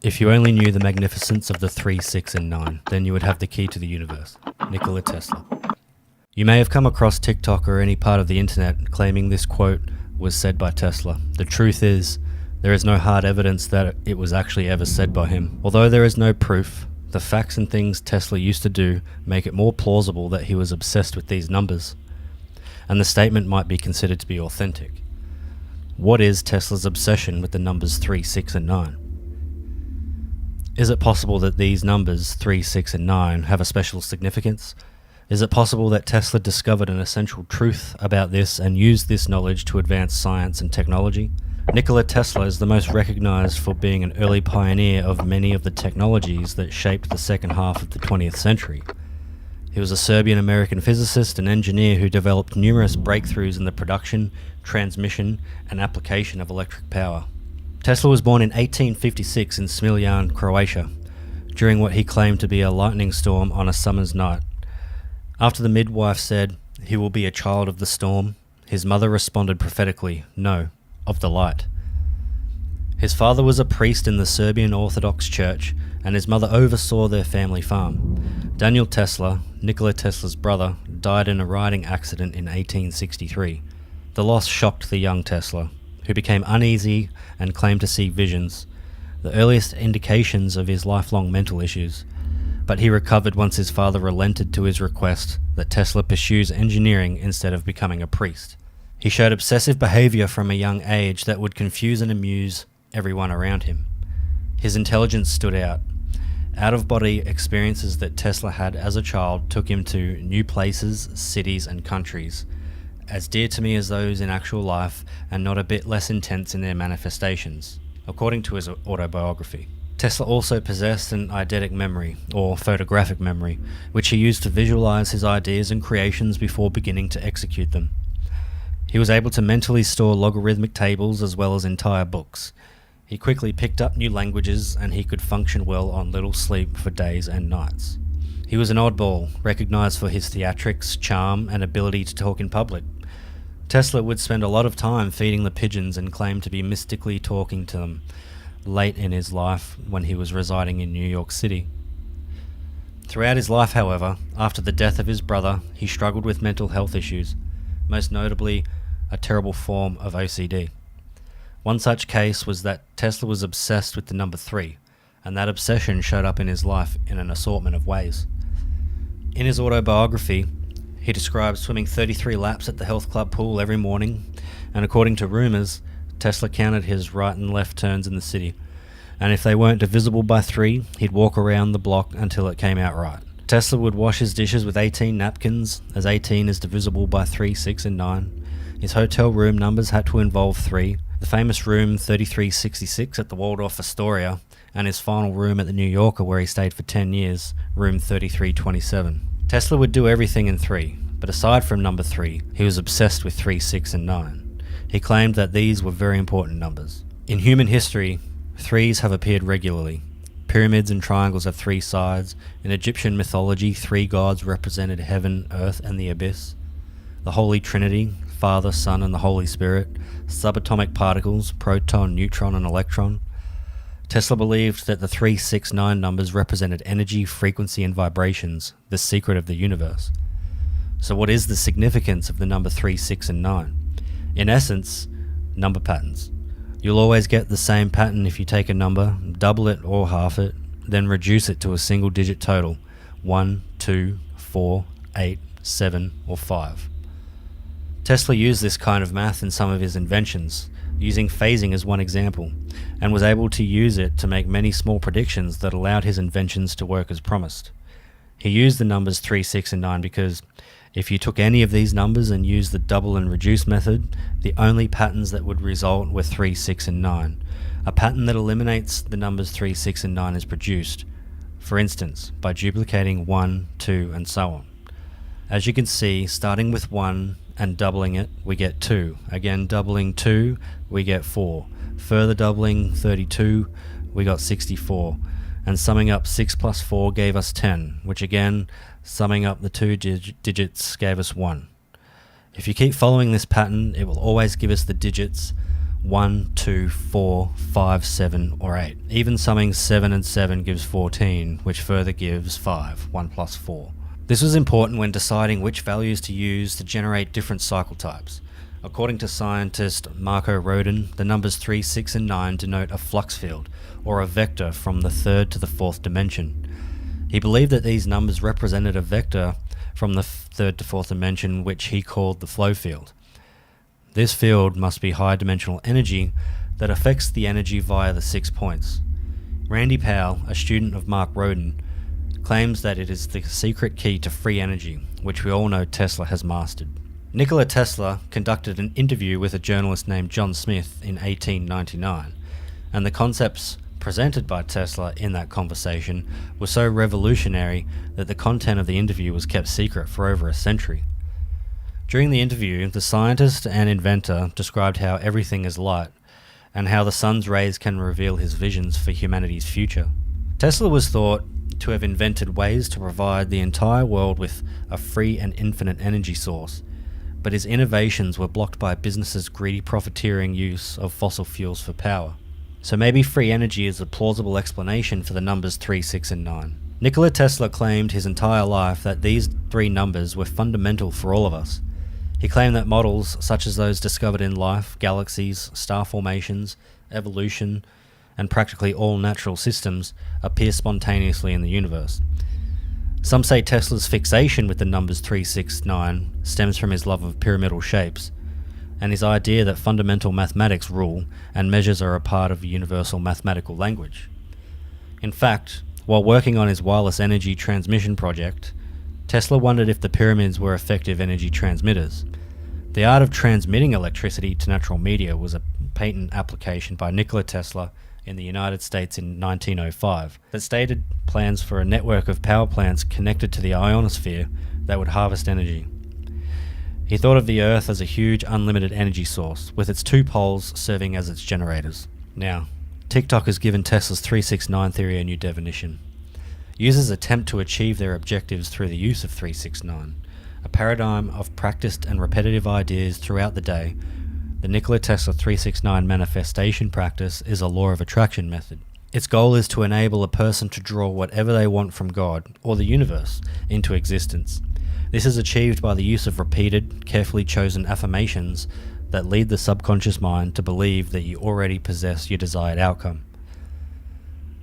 If you only knew the magnificence of the 3, 6, and 9, then you would have the key to the universe. Nikola Tesla. You may have come across TikTok or any part of the internet claiming this quote was said by Tesla. The truth is, there is no hard evidence that it was actually ever said by him. Although there is no proof, the facts and things Tesla used to do make it more plausible that he was obsessed with these numbers, and the statement might be considered to be authentic. What is Tesla's obsession with the numbers 3, 6, and 9? Is it possible that these numbers, 3, 6, and 9, have a special significance? Is it possible that Tesla discovered an essential truth about this and used this knowledge to advance science and technology? Nikola Tesla is the most recognized for being an early pioneer of many of the technologies that shaped the second half of the 20th century. He was a Serbian-American physicist and engineer who developed numerous breakthroughs in the production, transmission, and application of electric power. Tesla was born in 1856 in Smiljan, Croatia, during what he claimed to be a lightning storm on a summer's night. After the midwife said, "He will be a child of the storm," his mother responded prophetically, "No, of the light." His father was a priest in the Serbian Orthodox Church, and his mother oversaw their family farm. Daniel Tesla, Nikola Tesla's brother, died in a riding accident in 1863. The loss shocked the young Tesla, who became uneasy and claimed to see visions, the earliest indications of his lifelong mental issues. But he recovered once his father relented to his request that Tesla pursues engineering instead of becoming a priest. He showed obsessive behavior from a young age that would confuse and amuse everyone around him. His intelligence stood out. Out-of-body experiences that Tesla had as a child took him to new places, cities, and countries, as dear to me as those in actual life and not a bit less intense in their manifestations, according to his autobiography. Tesla also possessed an eidetic memory, or photographic memory, which he used to visualize his ideas and creations before beginning to execute them. He was able to mentally store logarithmic tables as well as entire books. He quickly picked up new languages, and he could function well on little sleep for days and nights. He was an oddball, recognized for his theatrics, charm, and ability to talk in public. Tesla would spend a lot of time feeding the pigeons and claimed to be mystically talking to them late in his life when he was residing in New York City. Throughout his life, however, after the death of his brother, he struggled with mental health issues, most notably a terrible form of OCD. One such case was that Tesla was obsessed with the number 3, and that obsession showed up in his life in an assortment of ways. In his autobiography, he describes swimming 33 laps at the health club pool every morning, and according to rumors, Tesla counted his right and left turns in the city, and if they weren't divisible by 3, he'd walk around the block until it came out right. Tesla would wash his dishes with 18 napkins, as 18 is divisible by 3, 6, and 9. His hotel room numbers had to involve 3. The famous room 3366 at the Waldorf Astoria, and his final room at the New Yorker where he stayed for 10 years, room 3327. Tesla would do everything in 3, but aside from number 3, he was obsessed with 3, 6, and 9. He claimed that these were very important numbers. In human history, 3s have appeared regularly. Pyramids and triangles have 3 sides. In Egyptian mythology, 3 gods represented heaven, earth, and the abyss. The Holy Trinity, Father, Son, and the Holy Spirit. Subatomic particles, proton, neutron, and electron. Tesla believed that the 3, 6, 9 numbers represented energy, frequency, and vibrations, the secret of the universe. So what is the significance of the number 3, 6, and 9? In essence, number patterns. You'll always get the same pattern if you take a number, double it or half it, then reduce it to a single digit total, 1, 2, 4, 8, 7, or 5. Tesla used this kind of math in some of his inventions, using phasing as one example, and was able to use it to make many small predictions that allowed his inventions to work as promised. He used the numbers 3, 6, and 9 because if you took any of these numbers and used the double and reduce method, the only patterns that would result were 3, 6, and 9. A pattern that eliminates the numbers 3, 6, and 9 is produced, for instance, by duplicating 1, 2, and so on. As you can see, starting with 1 and doubling it, we get 2. Again, doubling 2, we get 4. Further doubling 32, we got 64. And summing up 6 plus 4 gave us 10, which again, summing up the 2 digits gave us 1. If you keep following this pattern, it will always give us the digits 1, 2, 4, 5, 7, or 8. Even summing 7 and 7 gives 14, which further gives 5, 1 plus 4. This was important when deciding which values to use to generate different cycle types. According to scientist Marco Rodin, the numbers 3, 6, and 9 denote a flux field, or a vector from the third to the fourth dimension. He believed that these numbers represented a vector from the third to fourth dimension, which he called the flow field. This field must be high dimensional energy that affects the energy via the 6 points. Randy Powell, a student of Mark Rodin, claims that it is the secret key to free energy, which we all know Tesla has mastered. Nikola Tesla conducted an interview with a journalist named John Smith in 1899, and the concepts presented by Tesla in that conversation were so revolutionary that the content of the interview was kept secret for over a century. During the interview, the scientist and inventor described how everything is light, and how the sun's rays can reveal his visions for humanity's future. Tesla was thought to have invented ways to provide the entire world with a free and infinite energy source, but his innovations were blocked by businesses' greedy profiteering use of fossil fuels for power. So maybe free energy is a plausible explanation for the numbers 3, 6, and 9. Nikola Tesla claimed his entire life that these three numbers were fundamental for all of us. He claimed that models such as those discovered in life, galaxies, star formations, evolution, and practically all natural systems appear spontaneously in the universe. Some say Tesla's fixation with the numbers 3, 6, 9 stems from his love of pyramidal shapes, and his idea that fundamental mathematics rule and measures are a part of a universal mathematical language. In fact, while working on his wireless energy transmission project, Tesla wondered if the pyramids were effective energy transmitters. The art of transmitting electricity to natural media was a patent application by Nikola Tesla in the United States in 1905 that stated plans for a network of power plants connected to the ionosphere that would harvest energy. He thought of the Earth as a huge unlimited energy source, with its two poles serving as its generators. Now, TikTok has given Tesla's 369 theory a new definition. Users attempt to achieve their objectives through the use of 369, a paradigm of practiced and repetitive ideas throughout the day. The Nikola Tesla 369 manifestation practice is a law of attraction method. Its goal is to enable a person to draw whatever they want from God or the universe into existence. This is achieved by the use of repeated, carefully chosen affirmations that lead the subconscious mind to believe that you already possess your desired outcome.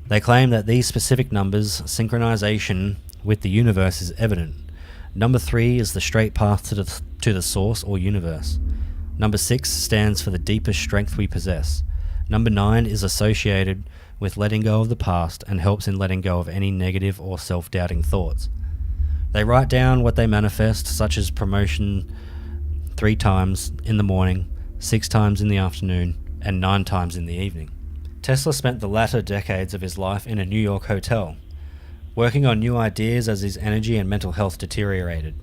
They claim that these specific numbers' synchronization with the universe is evident. Number 3 is the straight path to the source or universe. Number 6 stands for the deepest strength we possess. Number 9 is associated with letting go of the past and helps in letting go of any negative or self-doubting thoughts. They write down what they manifest, such as promotion 3 times in the morning, 6 times in the afternoon, and 9 times in the evening. Tesla spent the latter decades of his life in a New York hotel, working on new ideas as his energy and mental health deteriorated.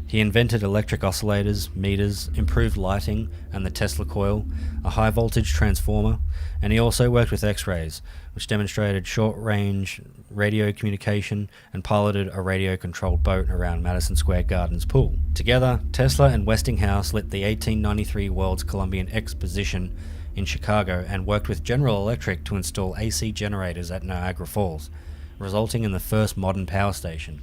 He invented electric oscillators, meters, improved lighting and the Tesla coil, a high-voltage transformer, and he also worked with X-rays, which demonstrated short-range radio communication and piloted a radio-controlled boat around Madison Square Garden's pool. Together, Tesla and Westinghouse lit the 1893 World's Columbian Exposition in Chicago and worked with General Electric to install AC generators at Niagara Falls, resulting in the first modern power station.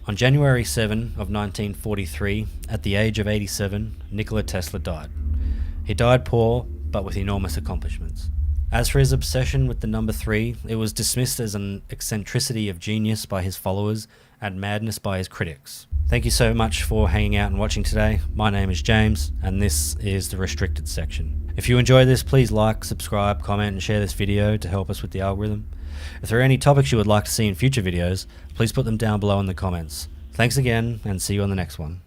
On January 7 of 1943, at the age of 87, Nikola Tesla died. He died poor, but with enormous accomplishments. As for his obsession with the number 3, it was dismissed as an eccentricity of genius by his followers and madness by his critics. Thank you so much for hanging out and watching today. My name is James, and this is the restricted section. If you enjoyed this, please like, subscribe, comment, and share this video to help us with the algorithm. If there are any topics you would like to see in future videos, please put them down below in the comments. Thanks again, and see you on the next one.